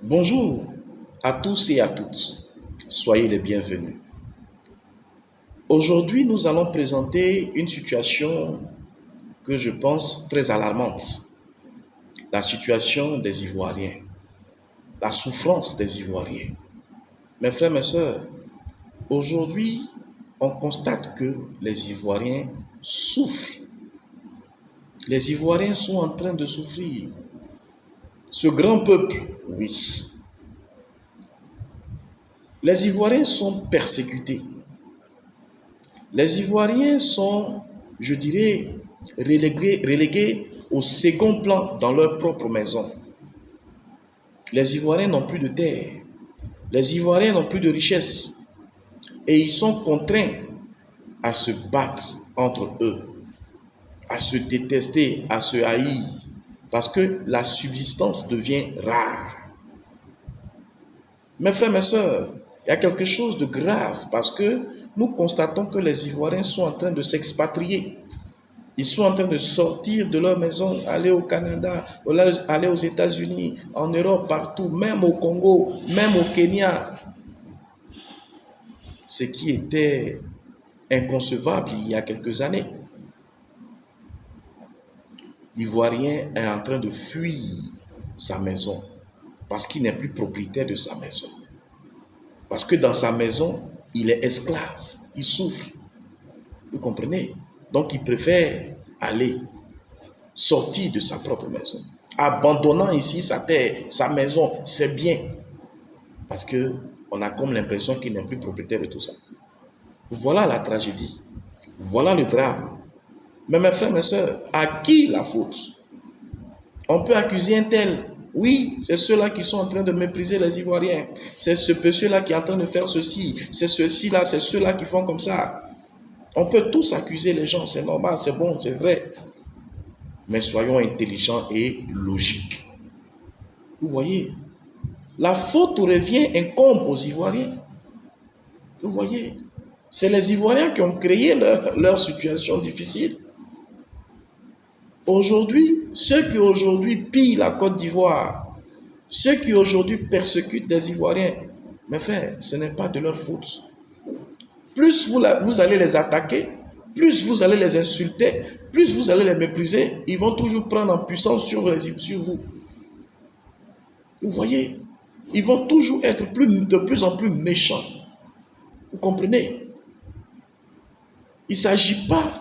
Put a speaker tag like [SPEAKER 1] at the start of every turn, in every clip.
[SPEAKER 1] Bonjour à tous et à toutes. Soyez les bienvenus. Aujourd'hui, nous allons présenter une situation que je pense très alarmante. La situation des Ivoiriens, la souffrance des Ivoiriens. Mes frères, mes sœurs, aujourd'hui, on constate que les Ivoiriens souffrent. Les Ivoiriens sont en train de souffrir. Ce grand peuple, oui. Les Ivoiriens sont persécutés. Les Ivoiriens sont, je dirais, relégués au second plan dans leur propre maison. Les Ivoiriens n'ont plus de terre. Les Ivoiriens n'ont plus de richesse. Et ils sont contraints à se battre entre eux, à se détester, à se haïr, parce que la subsistance devient rare. Mes frères, mes sœurs, il y a quelque chose de grave parce que nous constatons que les Ivoiriens sont en train de s'expatrier. Ils sont en train de sortir de leur maison, aller au Canada, aller aux États-Unis, en Europe, partout, même au Congo, même au Kenya. Ce qui était inconcevable il y a quelques années. L'Ivoirien est en train de fuir sa maison parce qu'il n'est plus propriétaire de sa maison. Parce que dans sa maison, il est esclave, il souffre. Vous comprenez? Donc il préfère aller sortir de sa propre maison, abandonnant ici sa terre, sa maison, ses biens, parce qu'on a comme l'impression qu'il n'est plus propriétaire de tout ça. Voilà la tragédie, voilà le drame. Mais mes frères, mes sœurs, à qui la faute? On peut accuser un tel. Oui, c'est ceux-là qui sont en train de mépriser les Ivoiriens. C'est ceux-là qui est en train de faire ceci. C'est ceux-ci-là, c'est ceux-là qui font comme ça. On peut tous accuser les gens, c'est normal, c'est bon, c'est vrai. Mais soyons intelligents et logiques. Vous voyez, la faute revient, incombe aux Ivoiriens. Vous voyez, c'est les Ivoiriens qui ont créé leur situation difficile. Aujourd'hui, ceux qui aujourd'hui pillent la Côte d'Ivoire, ceux qui aujourd'hui persécutent les Ivoiriens, mes frères, ce n'est pas de leur faute. Plus vous allez les attaquer, plus vous allez les insulter, plus vous allez les mépriser, ils vont toujours prendre en puissance sur vous. Vous voyez, ils vont toujours être de plus en plus méchants. Vous comprenez? Il ne s'agit pas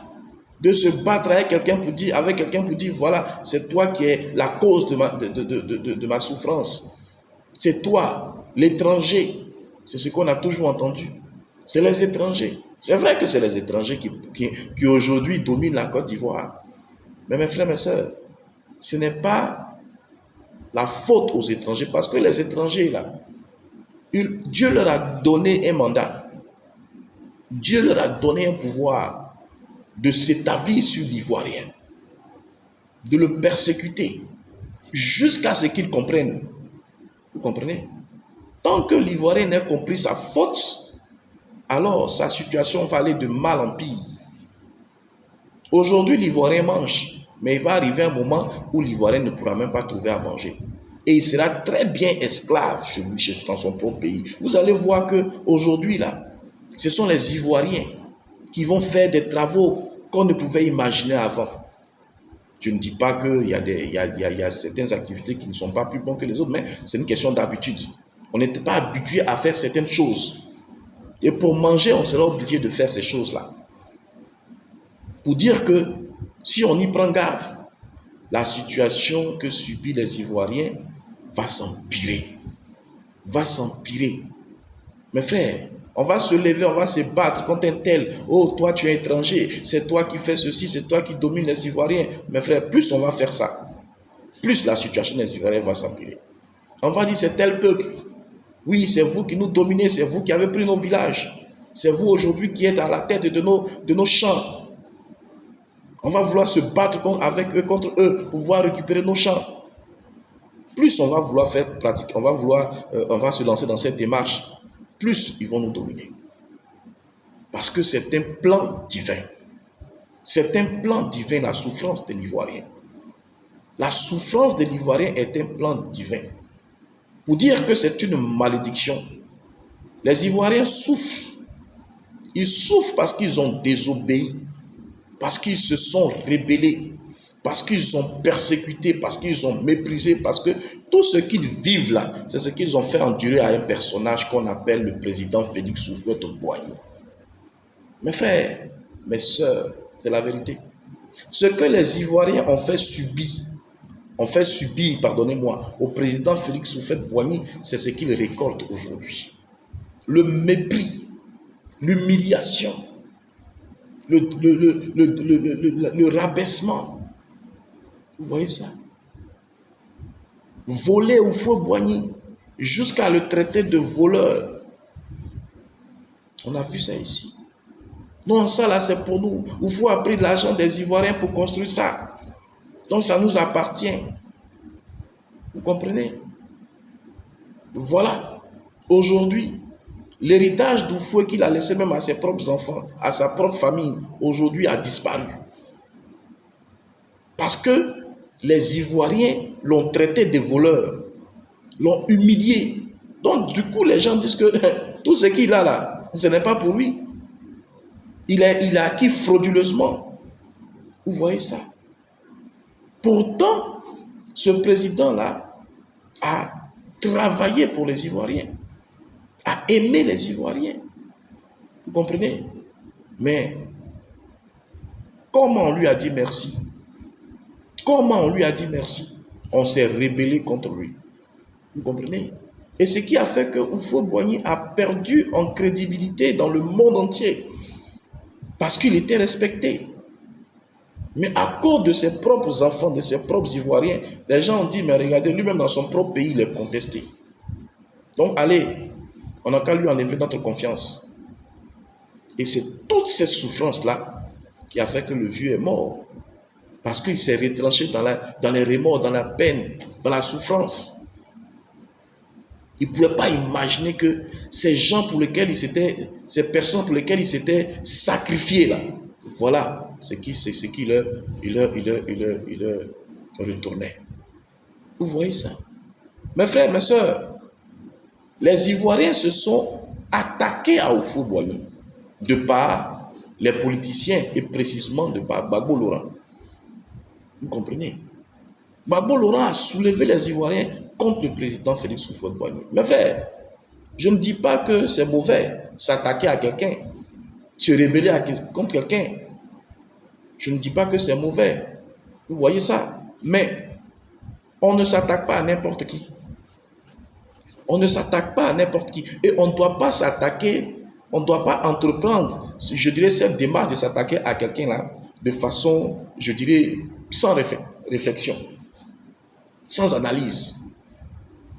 [SPEAKER 1] de se battre avec quelqu'un pour dire, voilà, c'est toi qui es la cause de ma souffrance. C'est toi, l'étranger. C'est ce qu'on a toujours entendu. C'est les étrangers. C'est vrai que c'est les étrangers qui aujourd'hui dominent la Côte d'Ivoire. Mais mes frères, mes sœurs, ce n'est pas la faute aux étrangers, parce que les étrangers, là, Dieu leur a donné un mandat. Dieu leur a donné un pouvoir de s'établir sur l'Ivoirien, de le persécuter, jusqu'à ce qu'ils comprennent. Vous comprenez? Tant que l'Ivoirien n'a compris sa faute, alors sa situation va aller de mal en pire. Aujourd'hui, l'Ivoirien mange, mais il va arriver un moment où l'Ivoirien ne pourra même pas trouver à manger. Et il sera très bien esclave chez lui, dans son propre pays. Vous allez voir qu'aujourd'hui, là, ce sont les Ivoiriens qui vont faire des travaux qu'on ne pouvait imaginer avant. Je ne dis pas qu'il y a certaines activités qui ne sont pas plus bonnes que les autres, mais c'est une question d'habitude. On n'était pas habitué à faire certaines choses. Et pour manger, on sera obligé de faire ces choses-là. Pour dire que si on y prend garde, la situation que subissent les Ivoiriens va s'empirer. Va s'empirer. Mes frères, on va se lever, on va se battre contre un tel. Oh, toi tu es étranger, c'est toi qui fais ceci, c'est toi qui domines les Ivoiriens. Mes frères, plus on va faire ça, plus la situation des Ivoiriens va s'empirer. On va dire c'est tel peuple. Oui, c'est vous qui nous dominez, c'est vous qui avez pris nos villages. C'est vous aujourd'hui qui êtes à la tête de nos champs. On va vouloir se battre avec eux, contre eux, pour pouvoir récupérer nos champs. Plus on va vouloir faire pratique, on va se lancer dans cette démarche, plus ils vont nous dominer. Parce que c'est un plan divin. C'est un plan divin, la souffrance de l'Ivoirien. La souffrance de l'Ivoirien est un plan divin pour dire que c'est une malédiction. Les Ivoiriens souffrent. Ils souffrent parce qu'ils ont désobéi, parce qu'ils se sont rébellés, parce qu'ils ont persécuté, parce qu'ils ont méprisé, parce que tout ce qu'ils vivent là, c'est ce qu'ils ont fait endurer à un personnage qu'on appelle le président Félix Houphouët-Boigny. Mes frères, mes sœurs, c'est la vérité. Ce que les Ivoiriens ont fait subir, pardonnez-moi, au président Félix Houphouët-Boigny, c'est ce qu'ils récoltent aujourd'hui. Le mépris, l'humiliation, le rabaissement. Vous voyez ça? Voler Houphouët-Boigny jusqu'à le traiter de voleur. On a vu ça ici. Non, ça là c'est pour nous. Oufou a pris l'argent des Ivoiriens pour construire ça. Donc ça nous appartient. Vous comprenez? Voilà. Aujourd'hui, l'héritage d'Oufoué qu'il a laissé même à ses propres enfants, à sa propre famille, aujourd'hui a disparu. Parce que les Ivoiriens l'ont traité de voleur, l'ont humilié. Donc du coup, les gens disent que tout ce qu'il a là, ce n'est pas pour lui. Il a acquis frauduleusement. Vous voyez ça? Pourtant, ce président-là a travaillé pour les Ivoiriens, a aimé les Ivoiriens. Vous comprenez? Mais comment on lui a dit merci? Comment on lui a dit merci? On s'est rébellé contre lui. Vous comprenez? Et ce qui a fait que Houphouët-Boigny a perdu en crédibilité dans le monde entier. Parce qu'il était respecté. Mais à cause de ses propres enfants, de ses propres Ivoiriens, les gens ont dit, mais regardez, lui-même dans son propre pays, il est contesté. Donc allez, on n'a qu'à lui enlever notre confiance. Et c'est toute cette souffrance-là qui a fait que le vieux est mort. Parce qu'il s'est retranché dans les remords, dans la peine, dans la souffrance. Il ne pouvait pas imaginer que ces gens pour lesquels ces personnes pour lesquelles il s'était sacrifié là, voilà ce qui leur retournait. Vous voyez ça? Mes frères, mes sœurs, les Ivoiriens se sont attaqués à Houphouët-Boigny de par les politiciens et précisément de par Gbagbo Laurent. Vous comprenez? Gbagbo Laurent a soulevé les Ivoiriens contre le président Félix Houphouët-Boigny. Mes frères, je ne dis pas que c'est mauvais s'attaquer à quelqu'un, se rebeller contre quelqu'un. Je ne dis pas que c'est mauvais. Vous voyez ça? Mais on ne s'attaque pas à n'importe qui. On ne s'attaque pas à n'importe qui. Et on ne doit pas s'attaquer, on ne doit pas entreprendre, je dirais, cette démarche de s'attaquer à quelqu'un là, de façon, je dirais, sans réflexion, sans analyse.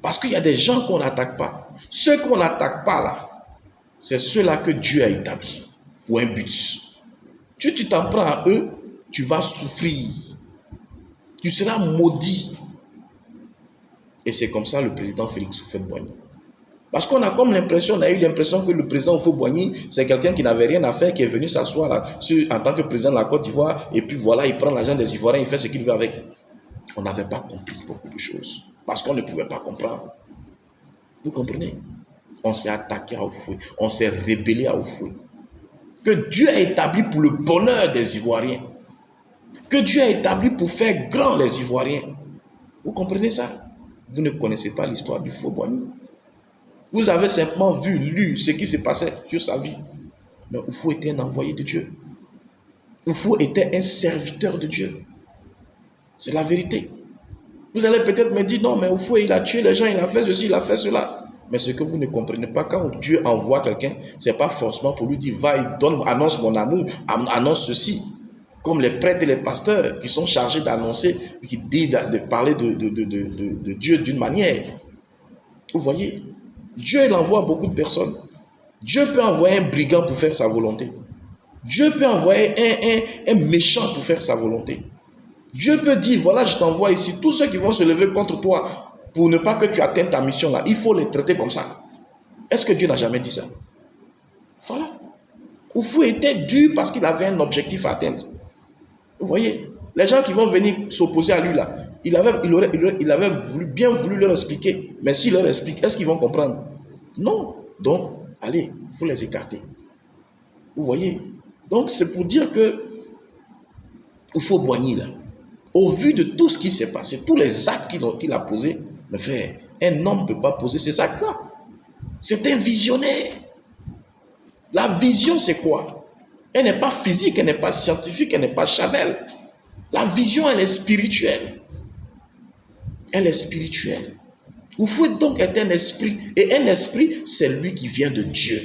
[SPEAKER 1] Parce qu'il y a des gens qu'on n'attaque pas. Ceux qu'on n'attaque pas là, c'est ceux-là que Dieu a établis pour un but. Si tu t'en prends à eux, tu vas souffrir. Tu seras maudit. Et c'est comme ça le président Félix Houphouët-Boigny. Parce qu'on a comme l'impression, on a eu l'impression que le président Houphouët-Boigny, c'est quelqu'un qui n'avait rien à faire, qui est venu s'asseoir là, en tant que président de la Côte d'Ivoire, et puis voilà, il prend l'argent des Ivoiriens, il fait ce qu'il veut avec. On n'avait pas compris beaucoup de choses. Parce qu'on ne pouvait pas comprendre. Vous comprenez? On s'est attaqué à Houphouët, on s'est rébellé à Houphouët. Que Dieu a établi pour le bonheur des Ivoiriens. Que Dieu a établi pour faire grand les Ivoiriens. Vous comprenez ça? Vous ne connaissez pas l'histoire du Houphouët-Boigny. Vous avez simplement lu ce qui se passait sur sa vie. Mais Houphouët était un envoyé de Dieu. Houphouët était un serviteur de Dieu. C'est la vérité. Vous allez peut-être me dire, non, mais Houphouët, il a tué les gens, il a fait ceci, il a fait cela. Mais ce que vous ne comprenez pas, quand Dieu envoie quelqu'un, ce n'est pas forcément pour lui dire, va, annonce mon amour, annonce ceci. Comme les prêtres et les pasteurs qui sont chargés d'annoncer, qui disent de parler de Dieu d'une manière. Vous voyez, Dieu il envoie beaucoup de personnes. Dieu peut envoyer un brigand pour faire sa volonté. Dieu peut envoyer un méchant pour faire sa volonté. Dieu peut dire, voilà, je t'envoie ici. Tous ceux qui vont se lever contre toi pour ne pas que tu atteignes ta mission là, il faut les traiter comme ça. Est-ce que Dieu n'a jamais dit ça? Voilà. Houphouët était dur parce qu'il avait un objectif à atteindre. Vous voyez, les gens qui vont venir s'opposer à lui là, il avait bien voulu leur expliquer. Mais s'il leur explique, est-ce qu'ils vont comprendre? Non. Donc, allez, il faut les écarter. Vous voyez? Donc, c'est pour dire que il faut Boigny là. Au vu de tout ce qui s'est passé, tous les actes qu'il a posés, mes frères, un homme ne peut pas poser ces actes-là. C'est un visionnaire. La vision, c'est quoi? Elle n'est pas physique, elle n'est pas scientifique, elle n'est pas charnelle. La vision, elle est spirituelle. Elle est spirituelle. Vous pouvez donc être un esprit. Et un esprit, c'est lui qui vient de Dieu.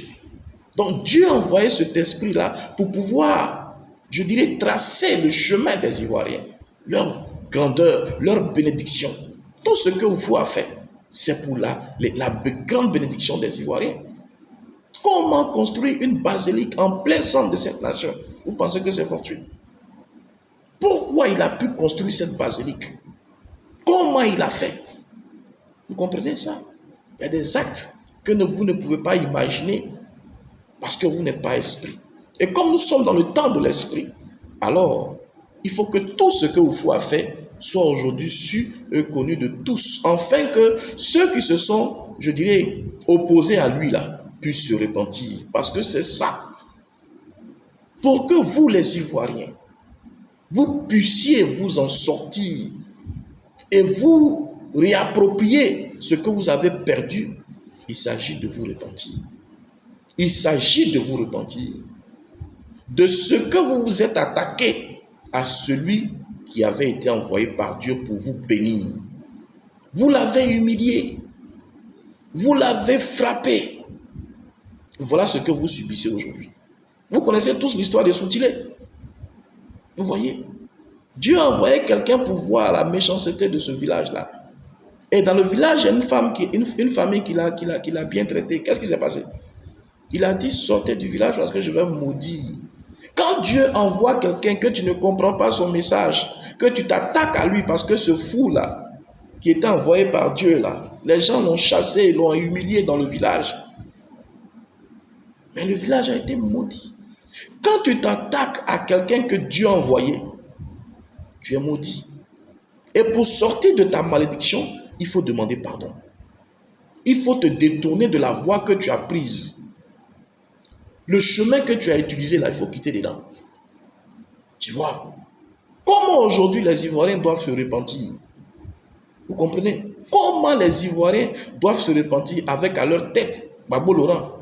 [SPEAKER 1] Donc Dieu a envoyé cet esprit-là pour pouvoir, je dirais, tracer le chemin des Ivoiriens. Leur grandeur, leur bénédiction. Tout ce que vous faut faire, c'est pour la grande bénédiction des Ivoiriens. Comment construire une basilique en plein centre de cette nation? Vous pensez que c'est fortuit? Pourquoi il a pu construire cette basilique? Comment il a fait? Vous comprenez ça? Il y a des actes que vous ne pouvez pas imaginer parce que vous n'êtes pas esprit. Et comme nous sommes dans le temps de l'esprit, alors il faut que tout ce que vous faut faire soit aujourd'hui su et connu de tous, afin que ceux qui se sont, je dirais, opposés à lui là, puissent se repentir. Parce que c'est ça. Pour que vous, les Ivoiriens, vous puissiez vous en sortir et vous réapproprier ce que vous avez perdu, il s'agit de vous repentir. Il s'agit de vous repentir de ce que vous vous êtes attaqué à celui qui avait été envoyé par Dieu pour vous bénir. Vous l'avez humilié. Vous l'avez frappé. Voilà ce que vous subissez aujourd'hui. Vous connaissez tous l'histoire des Soutilés. Vous voyez, Dieu a envoyé quelqu'un pour voir la méchanceté de ce village-là. Et dans le village, il y a une famille qui l'a bien traité. Qu'est-ce qui s'est passé? Il a dit, sortez du village parce que je vais maudire. Quand Dieu envoie quelqu'un que tu ne comprends pas son message, que tu t'attaques à lui parce que ce fou-là, qui était envoyé par Dieu, là, les gens l'ont chassé, l'ont humilié dans le village. Mais le village a été maudit. Quand tu t'attaques à quelqu'un que Dieu a envoyé, tu es maudit. Et pour sortir de ta malédiction, il faut demander pardon. Il faut te détourner de la voie que tu as prise. Le chemin que tu as utilisé là, il faut quitter dedans. Tu vois? Comment aujourd'hui les Ivoiriens doivent se repentir? Vous comprenez? Comment les Ivoiriens doivent se repentir avec à leur tête Gbagbo Laurent?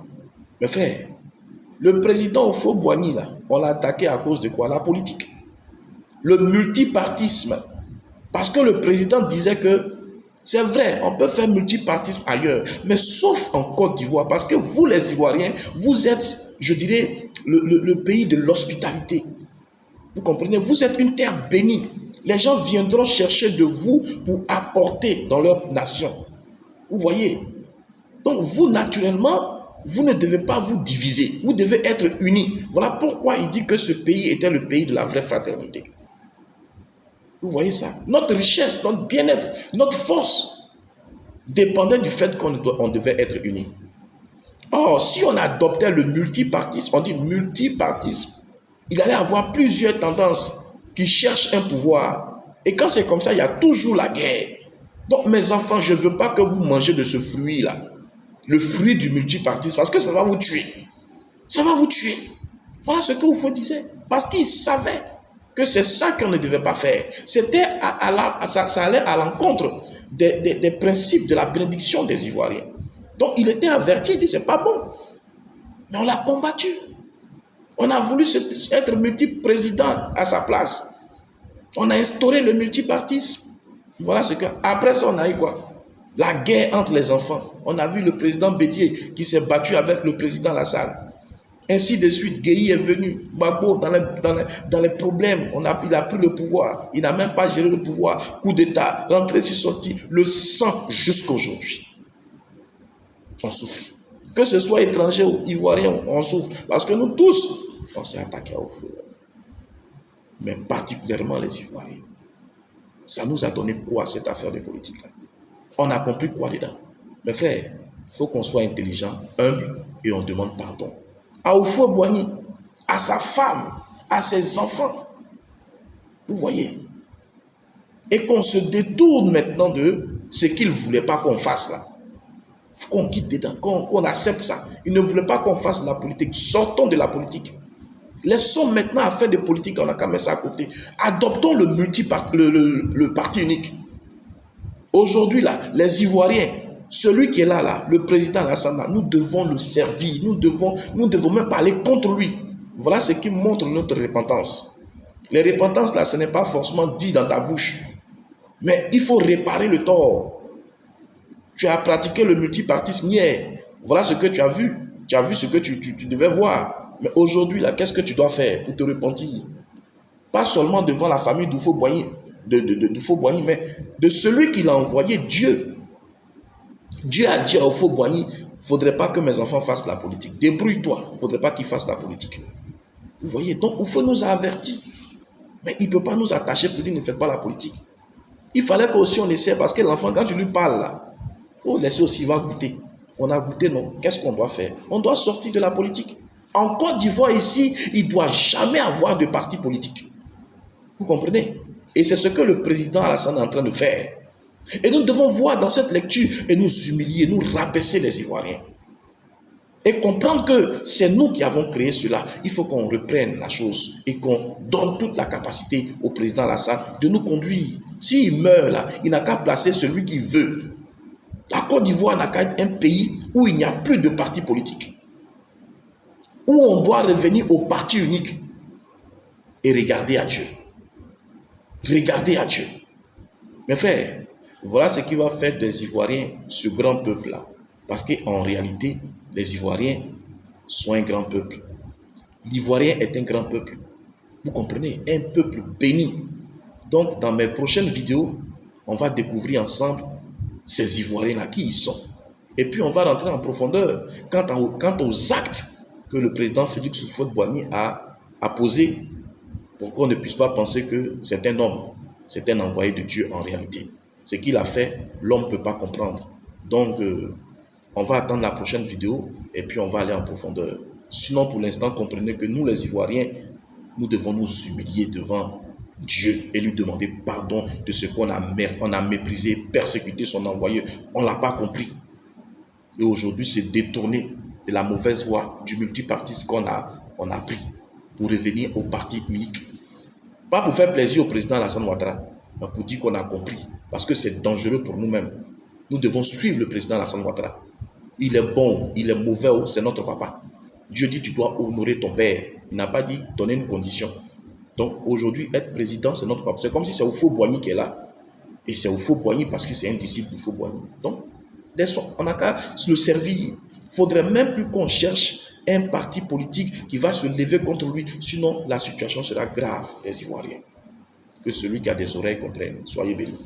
[SPEAKER 1] Mes frères, le président Houphouët-Boigny, là, on l'a attaqué à cause de quoi? La politique. Le multipartisme. Parce que le président disait que c'est vrai, on peut faire multipartisme ailleurs, mais sauf en Côte d'Ivoire, parce que vous, les Ivoiriens, vous êtes, je dirais, le pays de l'hospitalité. Vous comprenez? Vous êtes une terre bénie. Les gens viendront chercher de vous pour apporter dans leur nation. Vous voyez? Donc vous, naturellement, vous ne devez pas vous diviser. Vous devez être unis. Voilà pourquoi il dit que ce pays était le pays de la vraie fraternité. Vous voyez ça? Notre richesse, notre bien-être, notre force dépendait du fait qu'on devait être unis. Or, si on adoptait le multipartisme, on dit multipartisme, il allait avoir plusieurs tendances qui cherchent un pouvoir. Et quand c'est comme ça, il y a toujours la guerre. Donc, mes enfants, je ne veux pas que vous mangez de ce fruit-là. Le fruit du multipartisme, parce que ça va vous tuer. Ça va vous tuer. Voilà ce que Houphouët disait. Parce qu'il savait que c'est ça qu'on ne devait pas faire. C'était ça allait à l'encontre des principes de la bénédiction des Ivoiriens. Donc il était averti, il dit c'est pas bon. Mais on l'a combattu. On a voulu être multi-président à sa place. On a instauré le multipartisme. Voilà ce que. Après ça, on a eu quoi? La guerre entre les enfants. On a vu le président Bédier qui s'est battu avec le président Lassane. Ainsi de suite, Guéhi est venu, Gbagbo dans les problèmes, il a pris le pouvoir, il n'a même pas géré le pouvoir, coup d'État, rentrée sur sortie, le sang jusqu'à aujourd'hui. On souffre. Que ce soit étranger ou ivoirien, on souffre. Parce que nous tous, on s'est attaqué au feu. Mais particulièrement les Ivoiriens. Ça nous a donné quoi cette affaire de politique-là? On a compris quoi dedans? Mes frères, il faut qu'on soit intelligent, humble et on demande pardon. À Houphouët-Boigny, à sa femme, à ses enfants. Vous voyez, Et qu'on se détourne maintenant de ce qu'il ne voulait pas qu'on fasse là. Il faut qu'on quitte dedans, qu'on accepte ça. Il ne voulait pas qu'on fasse de la politique. Sortons de la politique. Laissons maintenant à faire des politiques, on n'a qu'à mettre ça à côté. Adoptons le parti unique. Aujourd'hui, là, les Ivoiriens, celui qui est là, le président Alassane, nous devons le servir. Nous devons même parler contre lui. Voilà ce qui montre notre repentance. Les repentances, là, ce n'est pas forcément dit dans ta bouche. Mais il faut réparer le tort. Tu as pratiqué le multipartisme hier. Voilà ce que tu as vu. Tu as vu ce que tu devais voir. Mais aujourd'hui, là, qu'est-ce que tu dois faire pour te repentir? Pas seulement devant la famille d'Oufo-Boigny, mais de celui qui l'a envoyé, Dieu. Dieu a dit à Oufo-Boigny, il ne faudrait pas que mes enfants fassent la politique. Débrouille-toi, il ne faudrait pas qu'ils fassent la politique. Vous voyez, donc Oufo nous a avertis. Mais il ne peut pas nous attacher pour dire ne faites pas la politique. Il fallait qu'aussi on essaie, parce que l'enfant, quand tu lui parles là, il faut laisser aussi, il va goûter. On a goûté, non. Qu'est-ce qu'on doit faire? On doit sortir de la politique. En Côte d'Ivoire, ici, il ne doit jamais avoir de parti politique. Vous comprenez? Et c'est ce que le président Alassane est en train de faire. Et nous devons voir dans cette lecture et nous humilier, nous rabaisser les Ivoiriens. Et comprendre que c'est nous qui avons créé cela. Il faut qu'on reprenne la chose et qu'on donne toute la capacité au président Alassane de nous conduire. S'il meurt là, il n'a qu'à placer celui qu'il veut. La Côte d'Ivoire n'a qu'à être un pays où il n'y a plus de parti politique. Où on doit revenir au parti unique et regarder à Dieu. Regardez à Dieu. Mes frères, voilà ce qui va faire des Ivoiriens ce grand peuple-là. Parce qu'en réalité, les Ivoiriens sont un grand peuple. L'Ivoirien est un grand peuple. Vous comprenez? Un peuple béni. Donc, dans mes prochaines vidéos, on va découvrir ensemble ces Ivoiriens-là, qui ils sont. Et puis, on va rentrer en profondeur quant aux actes que le président Félix Houphouët-Boigny a posés pour qu'on ne puisse pas penser que c'est un homme, c'est un envoyé de Dieu en réalité. Ce qu'il a fait, l'homme ne peut pas comprendre. Donc, on va attendre la prochaine vidéo et puis on va aller en profondeur. Sinon, pour l'instant, comprenez que nous, les Ivoiriens, nous devons nous humilier devant Dieu et lui demander pardon de ce qu'on a méprisé, persécuté son envoyé. On ne l'a pas compris. Et aujourd'hui, c'est détourné de la mauvaise voie du multipartisme qu'on a pris pour revenir au parti unique. Pas pour faire plaisir au président Alassane Ouattara, mais pour dire qu'on a compris. Parce que c'est dangereux pour nous-mêmes. Nous devons suivre le président Alassane Ouattara. Il est bon, il est mauvais, c'est notre papa. Dieu dit tu dois honorer ton père. Il n'a pas dit donner une condition. Donc aujourd'hui, être président, c'est notre papa. C'est comme si c'est Houphouët-Boigny qui est là. Et c'est Houphouët-Boigny parce que c'est un disciple d'Houphouët-Boigny. Donc, on n'a qu'à le servir. Il ne faudrait même plus qu'on cherche un parti politique qui va se lever contre lui. Sinon, la situation sera grave des Ivoiriens. Que celui qui a des oreilles comprenne. Soyez bénis.